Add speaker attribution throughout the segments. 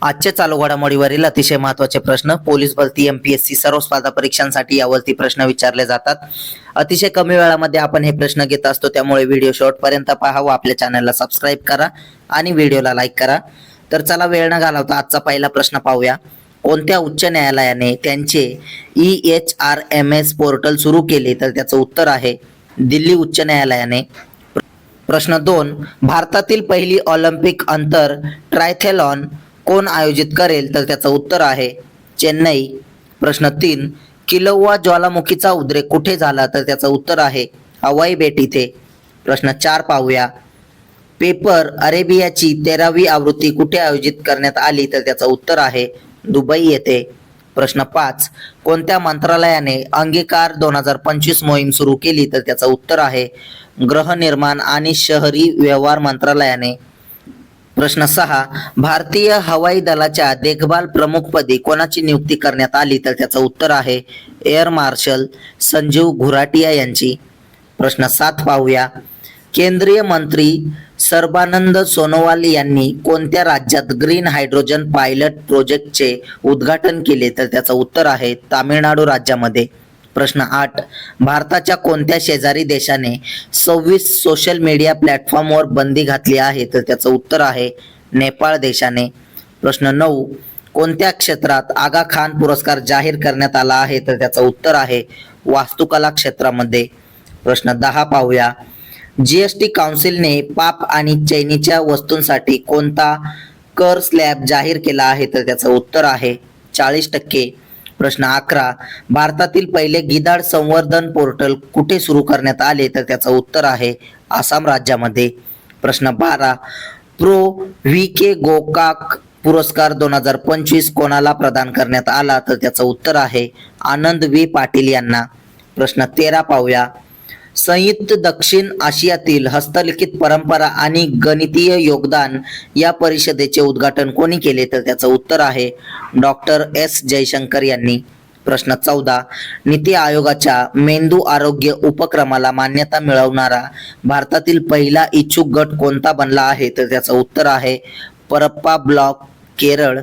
Speaker 1: आजच्या चालू घडामोडीवरील अतिशय महत्त्वाचे प्रश्न पोलीस भरती एमपीएससी सर्व स्पर्धा परीक्षांसाठी यावरती प्रश्न विचारले जातात। अतिशय कमी वेळामध्ये आपण हे प्रश्न घेत असतो, त्यामुळे व्हिडिओ शेवटपर्यंत पहा व आपल्या चॅनलला सबस्क्राईब करा आणि व्हिडिओला लाईक करा। तर चला वेळ न घालवता आजचा पहिला प्रश्न पाहूया। कोणत्या उच्च न्यायालयाने त्यांचे EHRMS पोर्टल सुरू केले? तर त्याचं उत्तर आहे दिल्ली उच्च न्यायालयाने। प्रश्न 2, भारतातील पहिली ऑलिम्पिक अंतर ट्रायथेलॉन कोण आयोजित करेल? तर त्याचं उत्तर आहे चेन्नई। प्रश्न 3, किलोवा ज्वालामुखीचा उद्रेक कुठे झाला? तर त्याचं उत्तर आहे हवाई बेट इथे। प्रश्न 4 पाहूया। पेपर अरेबियाची 13वी आवृत्ती कुठे आयोजित करण्यात आली? तर त्याचं उत्तर आहे दुबई येथे। प्रश्न 5, कोणत्या मंत्रालयाने अंगीकार 2025 मोहीम सुरू केली? तर त्याचं उत्तर आहे गृहनिर्माण आणि शहरी व्यवहार मंत्रालयाने। प्रश्न 6, भारतीय हवाई दलाच्या देखभाल प्रमुखपदी कोणाची नियुक्ती करण्यात आली? तर त्याचं उत्तर आहे एअर मार्शल संजीव घुराटिया यांची। प्रश्न 7 पाहूया। केंद्रीय मंत्री सर्बानंद सोनोवाल यांनी कोणत्या राज्यात ग्रीन हायड्रोजन पायलट प्रोजेक्टचे उद्घाटन केले? तर त्याचं उत्तर आहे तामिळनाडू राज्यामध्ये। प्रश्न 8, भारताच्या कोणत्या शेजारी देशाने 26 सोशल मीडिया प्लॅटफॉर्मवर बंदी घातली आहे? तर त्याचं उत्तर आहे नेपाळ देशाने। प्रश्न 9, कोणत्या क्षेत्रात आगा खान पुरस्कार जाहीर करण्यात आला आहे? तर त्याचं उत्तर आहे वास्तुकला क्षेत्रामध्ये। प्रश्न 10 पाहूया। जीएसटी काउन्सिलने पाप आणि चैनीच्या वस्तूंसाठी कोणता कर स्लॅब जाहीर केला आहे? तर त्याचं उत्तर आहे 40%। प्रश्न 11, भारतातील पहिले गिधाड संवर्धन पोर्टल कुठे सुरू करण्यात आले? तर त्याचं उत्तर आहे आसाम राज्यामध्ये। प्रश्न 12, प्रो VK गोकाक पुरस्कार 2025 कोणाला प्रदान करण्यात आला? तर त्याचं उत्तर आहे आनंद V पाटील यांना। प्रश्न 13 पाहूया। संयुक्त दक्षिण आशियातील हस्तलिखित परंपरा आणि गणितीय योगदान या परिषदेचे उद्घाटन कोणी केले? तर त्याचं उत्तर आहे डॉक्टर S जयशंकर यांनी। प्रश्न 14, नीती आयोगाच्या मेंदू आरोग्य उपक्रमाला मान्यता मिळवणारा भारतातील पहिला इच्छुक गट कोणता बनला आहे? तर त्याचं उत्तर आहे परप्पा ब्लॉक केरळ।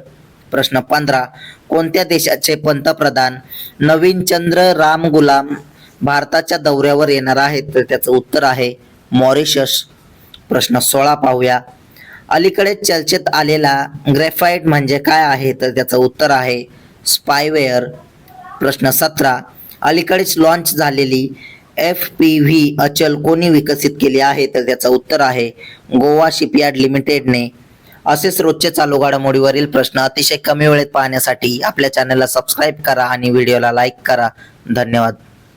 Speaker 1: प्रश्न 15, कोणत्या देशाचे पंतप्रधान नवीन चंद्र रामगुलाम भारताच्या दौऱ्यावर येणार आहेत? तर त्याचं उत्तर आहे मॉरिशस। प्रश्न 16 पाहूया। अलीकडे चर्चेत आलेला ग्रेफाइट म्हणजे काय आहे? तर त्याचं उत्तर आहे स्पायवेअर। प्रश्न 17, अलीकडेच लॉन्च झालेली FPV अचल कोणी विकसित केली आहे? तर त्याचं उत्तर आहे गोवा शिपयार्ड लिमिटेडने। असेच रोजचे चालू घडामोडीवरील प्रश्न अतिशय कमी वेळेत पाहण्यासाठी आपल्या चॅनलला सबस्क्राईब करा आणि व्हिडिओला लाईक करा। धन्यवाद।